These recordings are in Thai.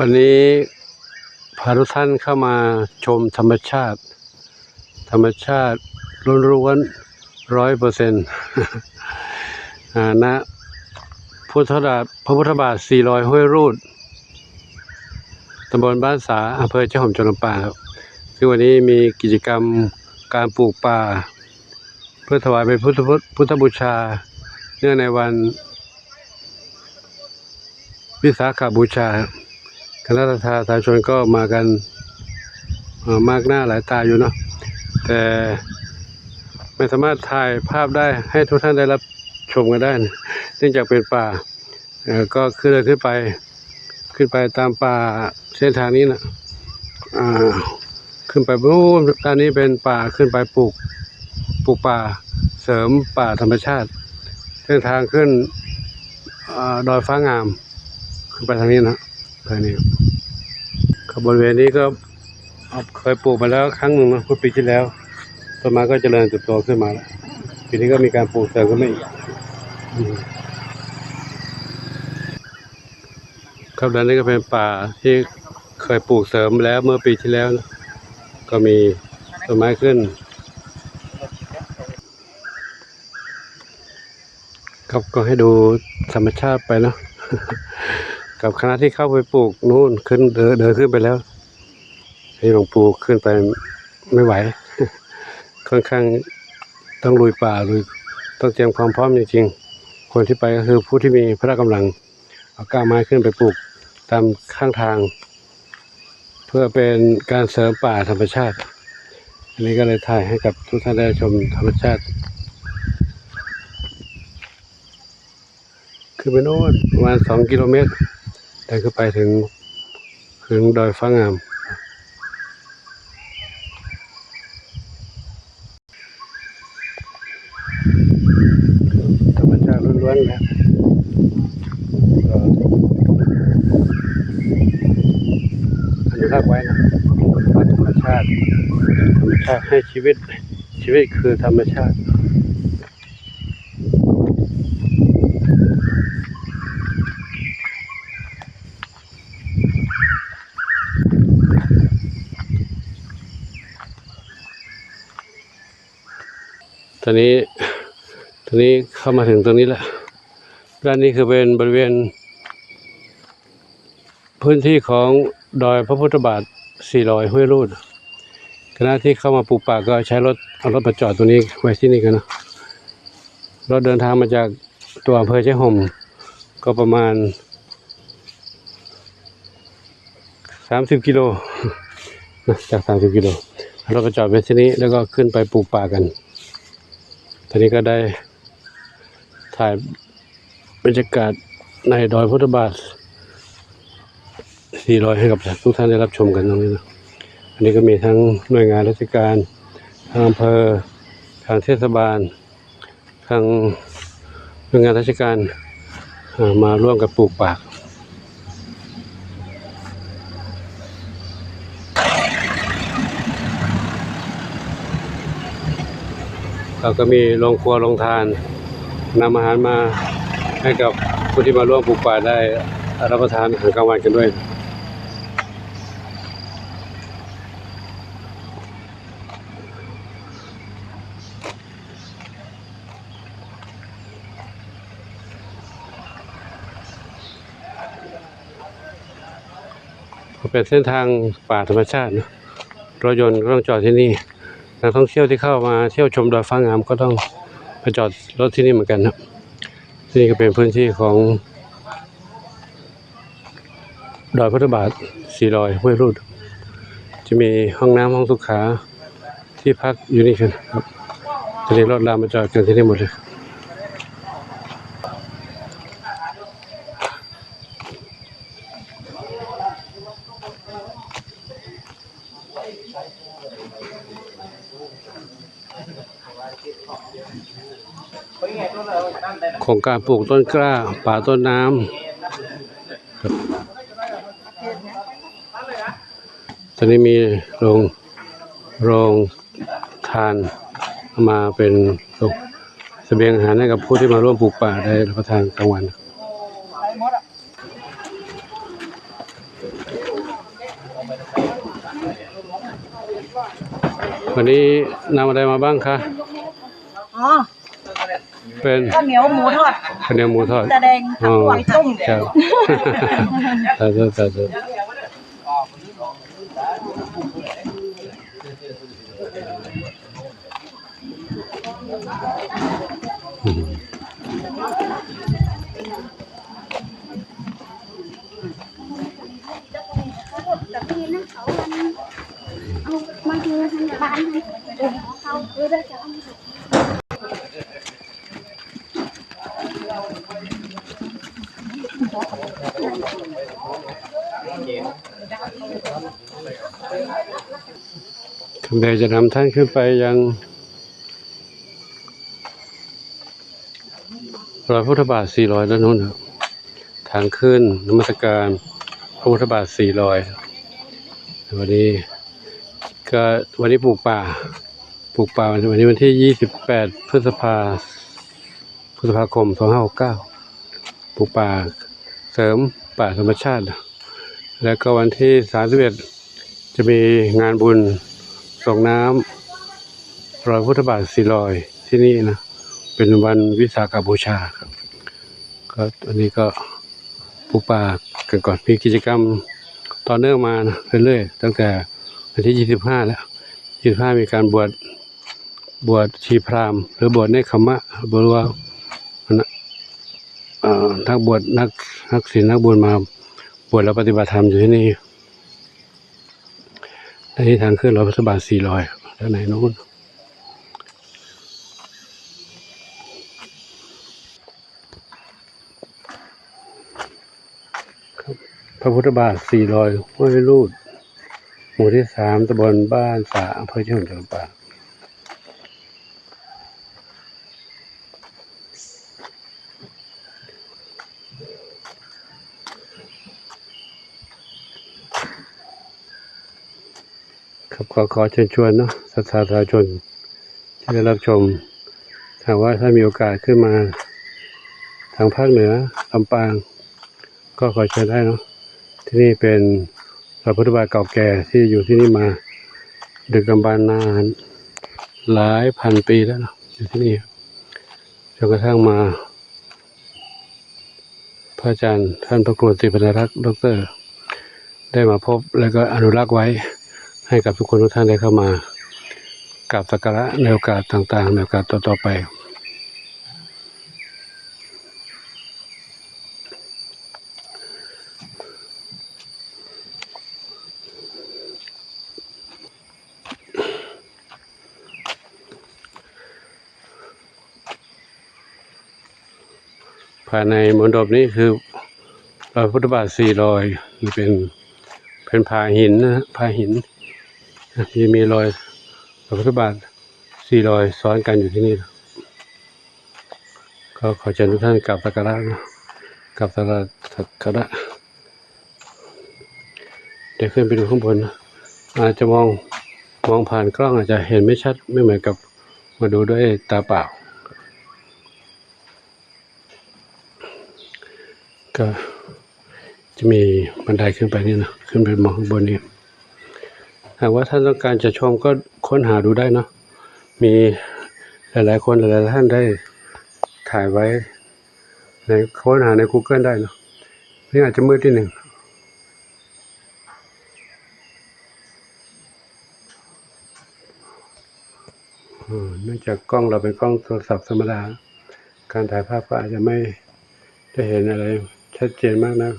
วันนี้พาทุกท่านเข้ามาชมธรรมชาติล้วนๆ100%ณพระพุทธบาท400 ห้วยรูดตำบลบ้านสาอำเภอเจ้าหอมจังหวัดลำปางครับซึ่งวันนี้มีกิจกรรมการปลูกป่าเพื่อถวายเป็นพุทธบูชาเนื่องในวันวิสาขบูชาคณะสาธุชนก็มากันมากหน้าหลายตาอยู่เนาะแต่ไม่สามารถถ่ายภาพได้ให้ทุกท่านได้รับชมกันได้เนื่องจากเป็นป่าก็ขึ้นไปตามป่าเส้นทางนี้นะขึ้นไปนู้นด้านนี้เป็นป่าขึ้นไปปลูกป่าเสริมป่าธรรมชาติเส้นทางขึ้นดอยฟ้างามขึ้นไปทางนี้นะทางนี้บริเวณนี้ก็เคยปลูกมาแล้วครั้งหนึ่งนะเมื่อปีที่แล้วต้นไม้ก็เจริญเติบโตขึ้นมาแล้วปีนี้ก็มีการปลูกเสริมขึ้นมาอีกครับด้านนี้ก็เป็นป่าที่เคยปลูกเสริมแล้วเมื่อปีที่แล้วนะก็มีต้นไม้ขึ้นครับก็ให้ดูธรรมชาติไปเนาะกับคณะที่เข้าไปปลูกนู่นขึ้นเดินขึ้นไปแล้วให้หลวงปู่ขึ้นไปไม่ไหวค่อนข้างต้องลุยป่าต้องเตรียมความพร้อมจริงๆคนที่ไปก็คือผู้ที่มีพละกำลังเอาก้านไม้ขึ้นไปปลูกตามข้างทางเพื่อเป็นการเสริมป่าธรรมชาติอันนี้ก็เลยถ่ายให้กับทุกท่านได้ชมธรรมชาติคือไปโน่นประมาณ2 กิโลเมตรเดินขึ้นไปถึงดอยฟ้างามธรรมชาติล้วนๆนะอนุรักษ์ไว้นะธรรมชาติให้ชีวิตคือธรรมชาติตอนนี้เข้ามาถึงตรงนี้แล้วด้านนี้คือเป็นบริเวณพื้นที่ของดอยพระพุทธบาท400 ห้วยรูดคณะที่เข้ามาปลูกป่าก็ใช้เอารถมาจอดตรงนี้ไว้ที่นี่กันนะรถเดินทางมาจากตัวอำเภอเจ้าหอมก็ประมาณ30 กิโลจาก30 กิโลรถมาจอดไว้ที่นี้แล้วก็ขึ้นไปปลูกป่ากันตอนนี้ก็ได้ถ่ายบรรยากาศในดอยพุทธบาท400ให้กับทุกท่านได้รับชมกันตรงนี้นะอันนี้ก็มีทั้งหน่วยงานราชการทางอำเภอทางเทศบาลทางหน่วยงานราชการมาร่วมกับปลูกป่าเราก็มีโรงครัวโรงทานนำอาหารมาให้กับผู้ที่มาร่วมปลูกป่าได้รับประทานอาหารกลางวันกันด้วยเป็นเส้นทางป่าธรรมชาตินะรถยนต์ก็ต้องจอดที่นี่นักท่องเที่ยวที่เข้ามาเที่ยวชมดอยฟ้างามก็ต้องไปจอดรถที่นี่เหมือนกันนะที่นี่ก็เป็นพื้นที่ของดอยพุทธบาท400 ห้วยรูดจะมีห้องน้ำห้องสุขาที่พักอยู่นี่กันครับทีนี้รถรามมาจอดกันที่นี่หมดเลยโครงการปลูกต้นกล้าป่าต้นน้ำตอนนี้มีโรงทานมาเป็นเสบียงอาหารให้กับผู้ที่มาร่วมปลูกป่าได้รับประทานกลางวัน วันนี้นำอะไรมาบ้างคะอ๋อเป็นข้าวเหนียวหมูทอดข้าวเหนียวหมูทอดแสดงผักหวานต้มครับแต่มาดูทางบ้านเขาคือได้จะเอาคำใดจะนำท่านขึ้นไปยังรอยพุทธบาท400ด้านโน้นทางขึ้นนมัสการพระพุทธบาท400วันนี้ปลูกป่าวันนี้วันที่28พฤษภาคม2569ปลูกป่าเสริมป่าธรรมชาติแล้วก็วันที่31จะมีงานบุญส่งน้ำรอยพุทธบาท400ที่นี่นะเป็นวันวิสาขบูชาครับก็วันนี้ก็ปลูกป่ากันก่อนมีกิจกรรมต่อเนื่องมานะเรื่อยๆตั้งแต่วันที่25แล้ว25มีการบวชชีพราหมณ์หรือบวชเนคขมะบวชว่านักบวชนักศีลนักบุญมาบวชแล้วปฏิบัติธรรมอยู่ที่นี่ทางขึ้นรอยพุทธบาท400ด้านไหนโน้นพระพุทธบาท400ห้วยรูดหมู่ที่3ตำบลบ้านสาอำเภอเชียงคานจังหวัดลำปางครับขอเชิญชวนเนาะศรัทธาประชาชนที่ได้รับชมหากว่าถ้ามีโอกาสขึ้นมาทางภาคเหนือลำปางก็ขอเชิญได้เนาะที่นี่เป็นพระพุทธบาทเก่าแก่ที่อยู่ที่นี่มาดึกดำบรรพ์นานหลายพันปีแล้วนะอยู่ที่นี่จนกระทั่งมาพระอาจารย์ท่านพระครูศรีพนรักษ์ดร.ได้มาพบแล้วก็อนุรักษ์ไว้ให้กับทุกคนทุกท่านได้เข้ามากราบสักการะในโอกาสต่างๆในโอกาสต่อๆไปภายในมณฑปนี้คือรอยพุทธบาท400นี่เป็นผาหินนะผาหินที่มีรอยพระพุทธบาท400ซ้อนกันอยู่ที่นี่ก็ขอเชิญทุกท่านกราบสักการะกราบสักการะเดี๋ยวขึ้นไปดูข้างบนอาจจะมองผ่านกล้องอาจจะเห็นไม่ชัดไม่เหมือนกับมาดูด้วยตาเปล่าก็จะมีบันไดขึ้นไปนี่นะขึ้นไปมองข้างบนนี้หากว่าท่านต้องการจะชมก็ค้นหาดูได้เนาะมีหลายๆคนหลายๆท่านได้ถ่ายไว้ในค้นหาใน Google ได้เนาะนี่อาจจะมืดที่หนึ่งเนื่องจากกล้องเราเป็นกล้องโทรศัพท์ธรรมดาการถ่ายภาพก็อาจจะไม่ได้เห็นอะไรชัดเจนมากนะ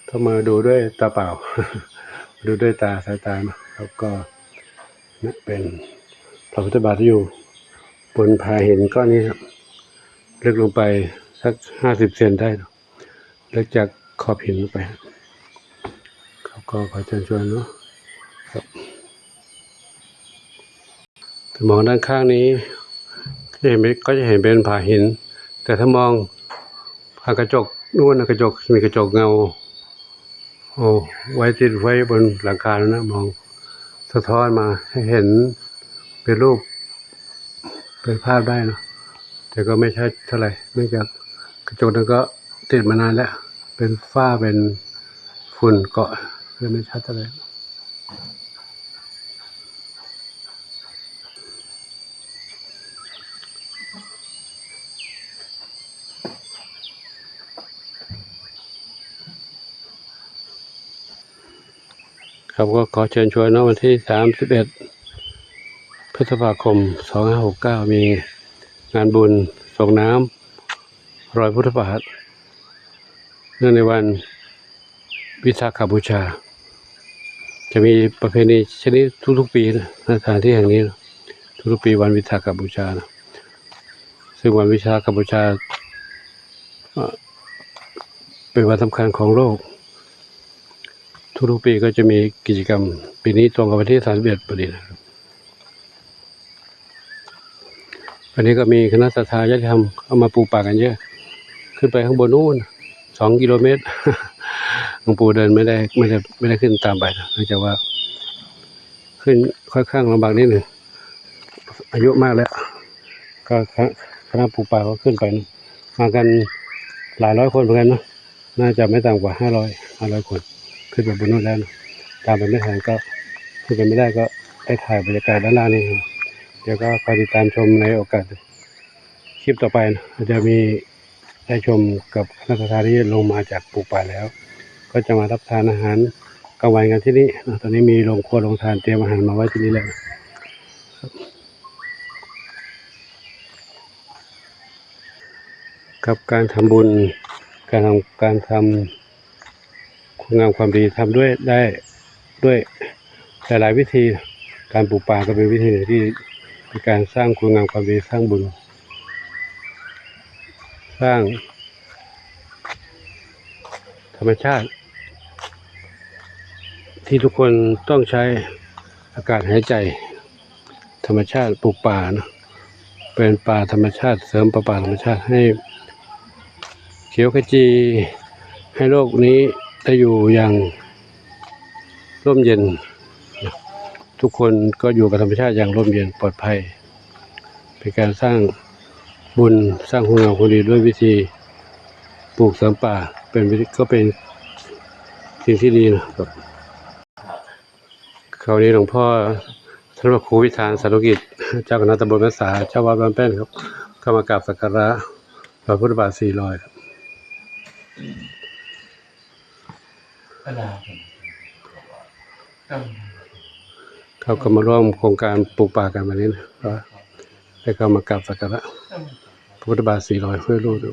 ต้องมาดูด้วยตาเปล่า ดูด้วยสายตานะครับก็นี่เป็นพระพุทธบาทที่อยู่บนผาหินก้อนนี้ครับลึกลงไปสัก50 เซนได้ลึกจากขอบหินลงไปครับก็ขอเชิญชวนเนาะครับมองด้านข้างนี้ก็จะเห็นเป็นผาหินแต่ถ้ามองผ่านกระจกนู่นนะกระจกมีกระจกเงาไว้ติดไว้บนหลังคาแล้วนะมองสะท้อนมาให้เห็นเป็นรูปเป็นภาพได้เนาะแต่ก็ไม่ใช่เท่าไหร่เนื่องจากกระจกนั้นก็ติดมานานแล้วเป็นฝ้าเป็นฝุ่นเกาะเลยไม่ชัดเท่าไหร่ ครับก็ขอเชิญชวนนะวันที่31 พฤษภาคม 2569 มีงานบุญส่งน้ำรอยพุทธบาทเนื่องในวันวิสาขบูชา จะมีประเพณีชนิดทุกๆปีนะสถานที่แห่งนี้นะทุกๆปีวันวิสาขบูชานะซึ่งวันวิสาขบูชาเป็นวันสำคัญของโลกทุกๆปีก็จะมีกิจกรรมปีนี้ตรงกับวันที่31พอดีนะครับวันนี้ก็มีคณะศรัทธาญาติธรรมเข้ามาปลูกป่ากันเยอะขึ้นไปข้างบนนู้น2 กิโลเมตร หลวงปู่เดินไม่ได้ขึ้นตามไปนะเนื่องจากว่าขึ้นค่อนข้างลำบากนิดหนึ่งอายุมากแล้วก็คณะปลูกป่าก็ขึ้นไปนะมากันหลายร้อยคนเหมือนกันนะน่าจะไม่ต่ำกว่า500 คนขึ้นไปบนนู้นแล้วนะตามไปไม่ทันก็ขึ้นไปไม่ได้ก็ได้ถ่ายบรรยากาศด้านล่างนี่ครับเดี๋ยวก็คอยติดตามชมในโอกาสคลิปต่อไปนะจะมีได้ชมกับนักศึกษาที่ลงมาจากปลูกป่าแล้วก็จะมารับทานอาหารกลางวันกันที่นี่นะตอนนี้มีโรงครัวโรงทานเตรียมอาหารมาไว้ที่นี่แล้วกับการทำบุญการทำคุณงามความดีทำด้วยหลายๆวิธีการปลูกป่าก็เป็นวิธีหนึ่งที่เป็นการสร้างคุณงามความดีสร้างบุญสร้างธรรมชาติที่ทุกคนต้องใช้อากาศหายใจธรรมชาติปลูกป่านะเป็นป่าธรรมชาติเสริมป่าธรรมชาติให้เขียวขจีให้โลกนี้ได้อยู่อย่างร่มเย็นทุกคนก็อยู่กับธรรมชาติอย่างร่มเย็นปลอดภัยเป็นการสร้างบุญสร้างคุณงามความดีด้วยวิธีปลูกเสริมป่าเป็นสิ่งที่ดีนะครับคราวนี้หลวงพ่อท่านพระครูวิธานสารุกิจเจ้าคณะตำบลแม่สาเจ้าวัดบ้านแป้นครับเข้ามากราบสักการะพระพุทธบาท400ครับเขาก็มาร่วมโครงการปลูกป่ากันวันนี้นะก็ได้เข้ามากราบสักการะพระพุทธบาท400เพื่อรู้ดู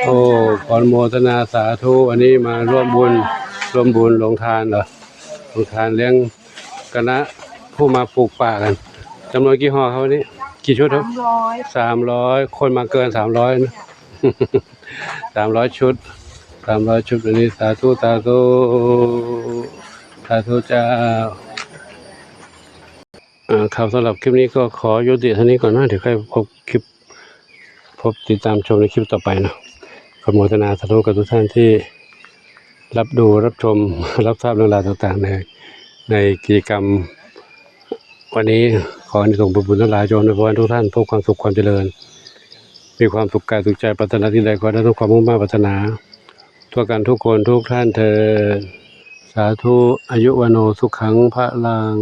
โอ้ขออนุโมทนาสาธุอันนี้มาร่วมบุญลงทานเหรอลงทานเลี้ยงคณะผู้มาปลูกป่ากันจำนวนกี่ห่อครับวันนี้กี่ชุดครับ300คนมาเกิน300นะ 300 ชุดวันนี้สาธุเจ้าครับสำหรับคลิปนี้ก็ขอยุติเท่านี้ก่อนนะเดี๋ยวค่อยพบติดตามชมในคลิปต่อไปนะขออนุโมทนาสาธุกับทุกท่านที่รับดูรับชม รับทราบเรื่องราวต่างๆในกิจกรรมวันนี้ขออนุโมทนาบุญทั้งหลายจงอวยพรทุกท่านพบความสุขความเจริญมีความสุขกายสุขใจปรารถนาที่ใดขอได้ทุกความมุ่งมั่นปรารถนาทั่วกันทุกคนทุกท่านเถิดสาธุอายุวโนสุขังพระลัง